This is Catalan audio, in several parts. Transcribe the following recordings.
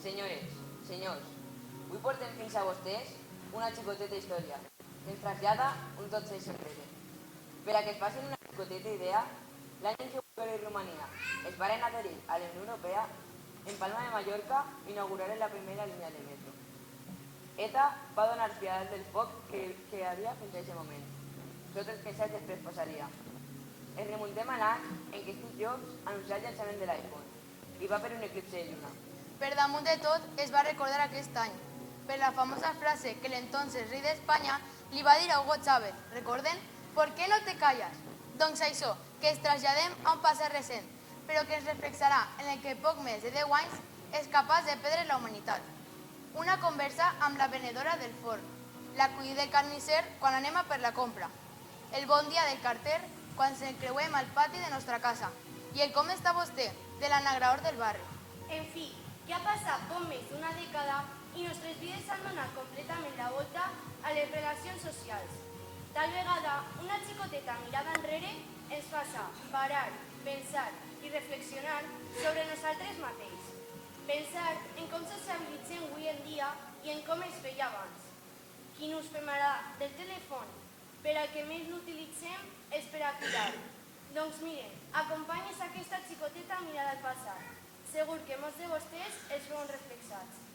Senyores, senyors, vull portar fins a vostès una xicoteta història que ens trasllada un tot seis enrere. Per a que es facin una xicoteta idea, l'any en què Bulgària i Romania es varen adherir a la Unió Europea, en Palma de Mallorca inauguraren la primera línia de metro. ETA va donar fi al del foc que hi havia fins a aquest moment. Tot el que saps després passaria. Ens remuntem a l'any en què Steve Jobs anuncià el llançament de l'iPhone i va per un eclipse de lluna. Per damunt de tot, es va recordar aquest any, per la famosa frase que l'entonces rei d'Espanya li va dir a Hugo Chávez. Recorden? ¿Por qué no te callas? Doncs això, que ens traslladem a un passat recent, però que ens reflexarà en el que poc més de 10 anys és capaç de perdre la humanitat. Una conversa amb la venedora del forn, l'acudit del carnisser quan anem a per la compra, el bon dia del carter quan ens creuem al pati de nostra casa i el com està vostè, de l'anagrador del barri. En fi, ja ha passat poc més d'una dècada i nostres vides han donat completament la volta a les relacions socials. Tal vegada, una xicoteta mirada enrere ens fa parar, pensar i reflexionar sobre nosaltres mateixos. Pensar en com socialitzem avui en dia i en com es feia abans. Quin ús fem ara del telèfon? Per al que més l'utilitzem és per a cridar. Doncs miren, acompanyes aquesta xicoteta mirada al passat. Segur que molts de vostès els veuen reflexats.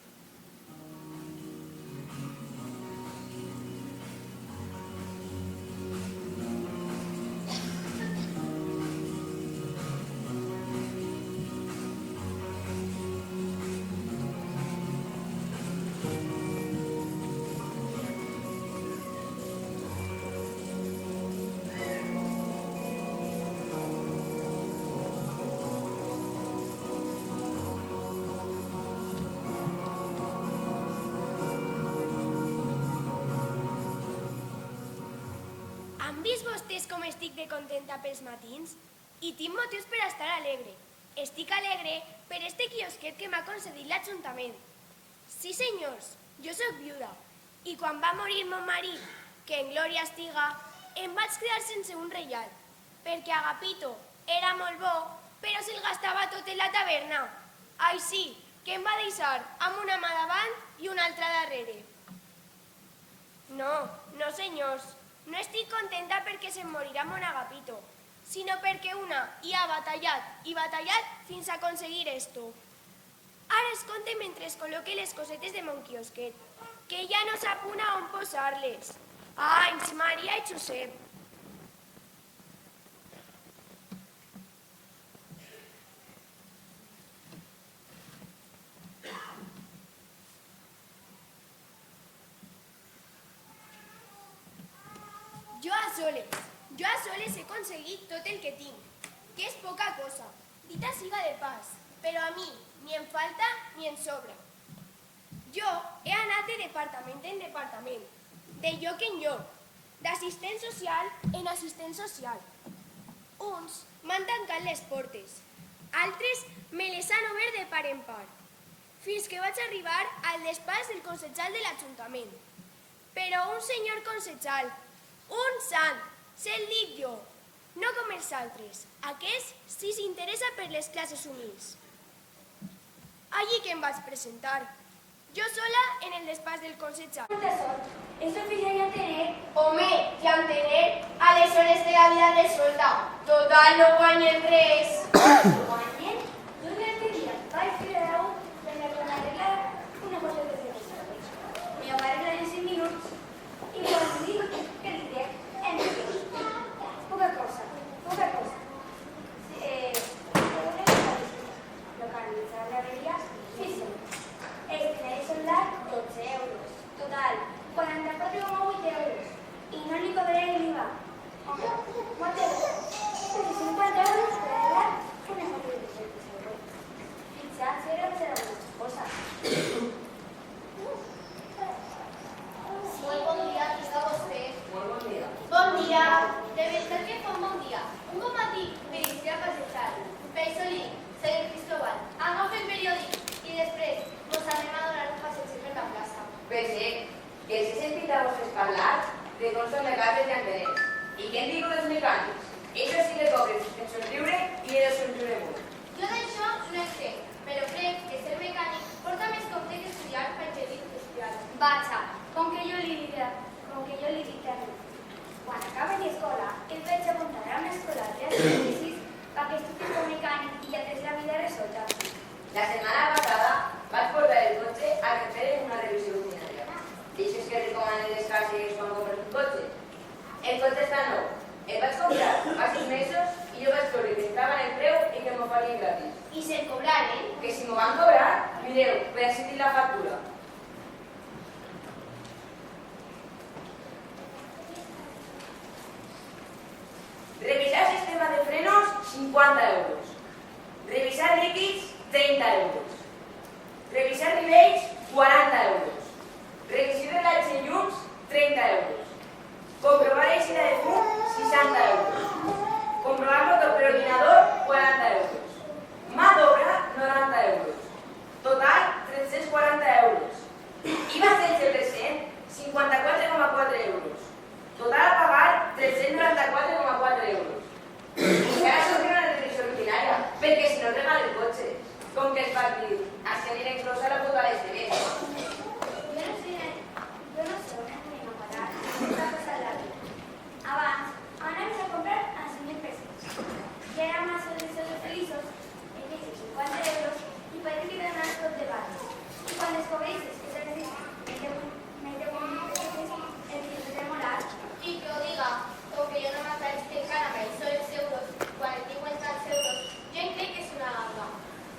Han vist vostès com estic de contenta pels matins? I tinc motius per estar alegre. Estic alegre per este quiosquet que m'ha concedit l'Ajuntament. Sí, senyors, jo sóc viuda. I quan va morir mon marit, que en glòria estiga, em vaig quedar sense un reial. Perquè Agapito era molt bo, però se'l gastava tot en la taverna. Ai, sí, que em va deixar amb una mà davant i una altra darrere. No, no, senyors. No estic contenta perquè se'm morirà mon Agapito, sinó perquè una hi ha batallat i batallat fins a aconseguir esto. Ara es compte mentre es col·loque les cosetes de mon quiosquet, que ja no sap una on posar-les. Anys, Maria i Josep. Jo a soles he aconseguit tot el que tinc, que és poca cosa, dita siga de pas, però a mi ni em falta ni em sobra. Jo he anat de departament en departament, de lloc en lloc, d'assistent social en assistent social. Uns m'han tancat les portes, altres me les han obert de par en par, fins que vaig arribar al despatx del consejal de l'Ajuntament. Però un senyor consejal, un sant, se'l dic jo, no com els altres. Aquest sí s'interessa per les classes humils. Allí que em vaig presentar, jo sola en el despatx del consejal. Molta sort. És oficial ja tener. Home, ja en tener, a les hores de la vida resolta. Total, no guanyen res. Guanyen? Dos l'altre dia vaig fer a la U per arreglar una cosa de servicis. Me va arreglar en 5 minuts i quan li dic que li diré en minuts. Poca cosa. Localitzar la veria, sí. El solar, 12 euros. Total, 44,8 euros. I no li cobraré l'IVA. Home, molt euros. 50 euros per arreglar una foto de servicis. Fixats, era una cosa. Molt bon dia, aquí està vostè. Molt bon dia. Bon dia. De veritat que fa un bon dia. Un bon matí, me dirigiré a passejar. Penso-li, senyor Cristóbal, agafa el periòdic i després mos anem a donar un passeig per la plaça. Pensé que els he sentit a vostès parlar de com són legals els llanterers. I què en diu dels mecànics? Ells sí que cobren en somriure i he de somriure molt. Jo d'això no en sé, però crec que ser mecànic porta més compte que estudiar enginyeria industrial. Vaja, com que jo li dic a mi. Quan acabi l'escola, et vaig apuntar a una escola de inicis perquè estudiis com mecànic i ja tens la vida resolta. La setmana passada vaig portar el cotxe a que feren una revisió rutinària. Deixes que recomanen les cases quan compres un cotxe. El cotxe està nou. El vaig comprar fa 6 mesos i jo vaig veure que estava en el preu i que m'ho farien gratis. I se'n cobraren? Que si m'ho van cobrar, mireu, per assistir la factura. Revisar sistema de frenos, 50 euros. Revisar líquids, 30 euros. Revisar nivells, 40 euros. Revisió de relats i llums, 30 euros. Comprovar eixida de fum, 60 euros. Comprovar motor per ordinador, 40 euros. Mà d'obra, 90 euros. Total, 340 euros. IVA 16%, 54,4 euros. Total a pagar, 394,4 euros. Encara s'obri una restricció rutinària, perquè si no es regala el cotxe. Com que es fa dir, així aniré inclosa la puta d'este mes. Jo no sé on anem a parar. Està passant la vida. Abans, anaves a comprar a 5.000 pesos. I ara más de feliços, en que 50 euros i parece que donar tot de baix. I quan les cobreixes, que t'has dit, mete 1.000 pesos, el que te moral. I que ho diga, com que jo no m'atreix encara amb els sols euros, quan el tinc en tants euros, jo en crec que és una ganga.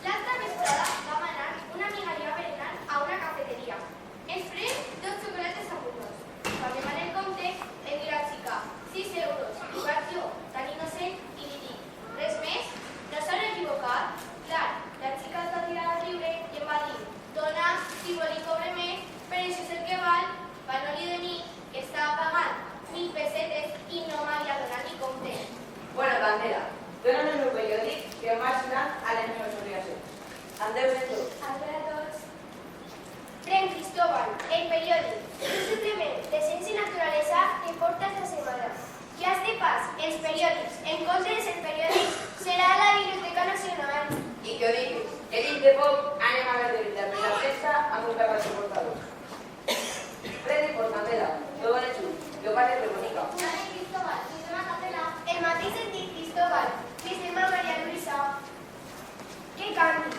L'altra vesprada vam anar una amiga i jo a berenar a una cafeteria. Ens pren 2 xocolates a burros. Quan me van el compte, em diu la xica, 6 euros. I vaig jo, tan innocent, i li dic, res més? No s'han equivocat? Clar, la xica es va tirar a riure i em va dir, dona, si vol i cobre més, però això és el que val. Va no li de mi, que estava pagant 1.000 pessetes i no m'havia donat ni compte. Bueno, Candela, dona'm el meu periòdic que em va ajudant a les meves obligacions. Adéu, Adéu a tots. Pren Cristóbal, el periòdic, un suplement de ciència i naturalesa que porta esta setmana. Ja es de pas, els periòdics, en comptes el periòdic, serà a la Biblioteca Nacional. I que ho diguis, que dins de poc anem a veure de la festa amb un capat de portadors. Predi por Candela, todo en el sur, yo parle de bonica. Dale, Cristóbal, si se m'acapela. El mateix sentit, Cristóbal, que se llama María Luisa. Que canvi.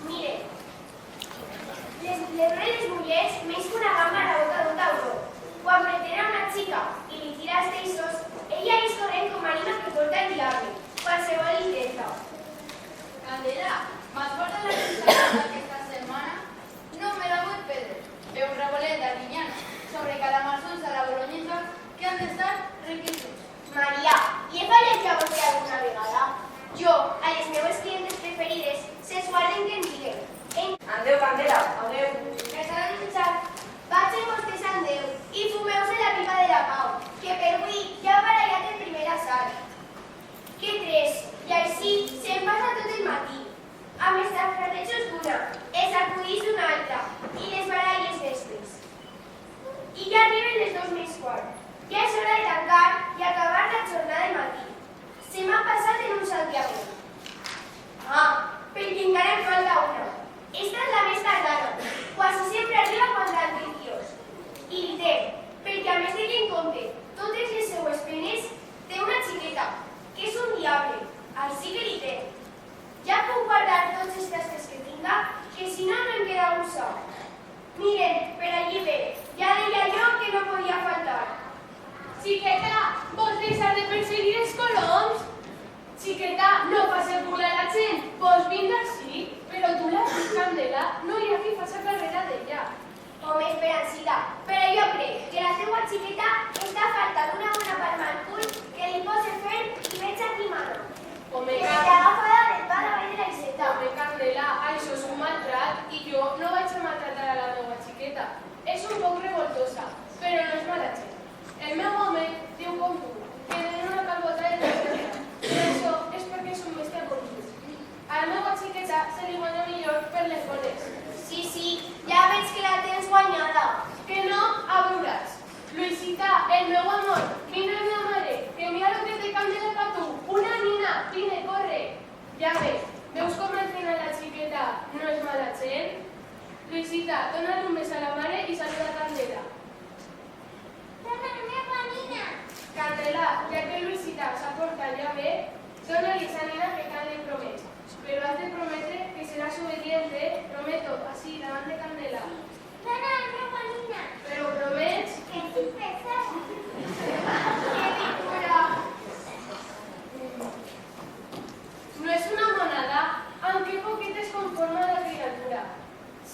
Mire, les donen les mullers més que una gamba a la boca d'un tauró. Quan pretenen a una xica i li tira els peixos, ella és corrent com ànima que porta el diable. Qualsevol intenta. Candela, m'has portat la resta aquesta setmana? No me la vull perdre. Ve un rebolet d'Arminyana sobre calamarsons a la bolognesa que han d'estar riquíssims. Maria, li he fallat jo a vostè alguna vegada? Jo, a les meves clientes preferides, se'ls guarden que em diguen. Adéu, Candela, adéu. M'estava dibuixant. Vaig amb vostès amb Déu i fumeu-se la pipa de la pau, que per avui ja ha barallat el primer assalt. Que 3, i així se'n passa tot el matí. Amb els tractratejos d'una, els acudits d'una altra i les baralles d'estes. I ja arriben les 2:15. Ja és hora de tancar i acabar la jornada del matí. Se m'ha passat en un Santiago. Perquè encara em falta una. Esta és la més tardana. Quasi sempre arriba quan l'altre dios. I li té, perquè a més de que en compte totes les seues penes, té una xiqueta, que és un diable. Així que li té. Ja puc guardar tots els tasques que tinga, que si no, no em queda un sol. Miren, per allí ve. Ja deia jo que no podia faltar. Xiqueta, vols deixar de perseguir els coloms? Xiqueta, no facis burlar a la gent, vols vindre així? Però tu la Candela, no hi ha qui faci carrera d'ella. Home, Esperancita, però jo crec que la teua xiqueta està falta d'una bona palma al cul que li posa fer i veig aquí mano. Home, Que l'agafada del pa davall de la Iseta. Home, Candela, això és un maltrat i jo no vaig a maltratar a la meva xiqueta. És un poc revoltosa, però no és mala gent. El meu home diu com tu, que tenen una calbota de tercera, però això és perquè és un bèstia com tu. A la meva xiqueta se li guanya millor per les bones. Sí, ja veig que la tens guanyada. Que no, a veuràs. Luisita, el meu amor, vine a la mare, que Luisita, dona un mes a la mare i saluda Candela. Dona la meva nina! Candela, ja que Luisita s'ha portat ja bé, dona-li a esa nena que cal li promès. Però has de prometre que seràs obediente, prometo, així, davant de Candela. Dona la meva nina! Però promets? Que sí, pesada! ¡Qué ricura! No es una monada, aunque poquites conforma la criatura.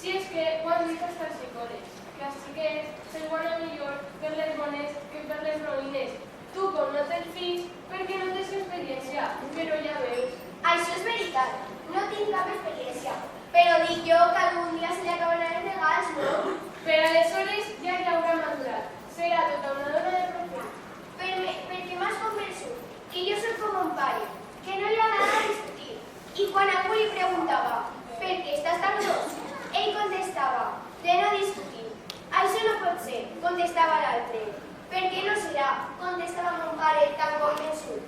Si és que ho han dit hasta els psicòlegs, que els xiquets se'n guanya millor per les bones que per les roïnes. Tu, com no tens fills, perquè no tens experiència, però ja veus. Això és veritat, no tinc cap experiència, però dic jo que algun dia se li acabaran els regals, no? Per aleshores ja haurà madurat. Serà tota una dona de profit. Perquè m'has convençut que jo soc com un pare, que no li agrada discutir. I quan algú li preguntava per què estàs tan gros, ell contestava de no discutir. Això no pot ser, contestava l'altre. Per què no serà? Contestava mon pare tan convençut.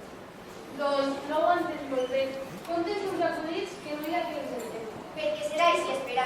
Doncs no ho entens molt bé. Contes uns acudits que no hi ha qui els entén. Perquè serà així, Esperança.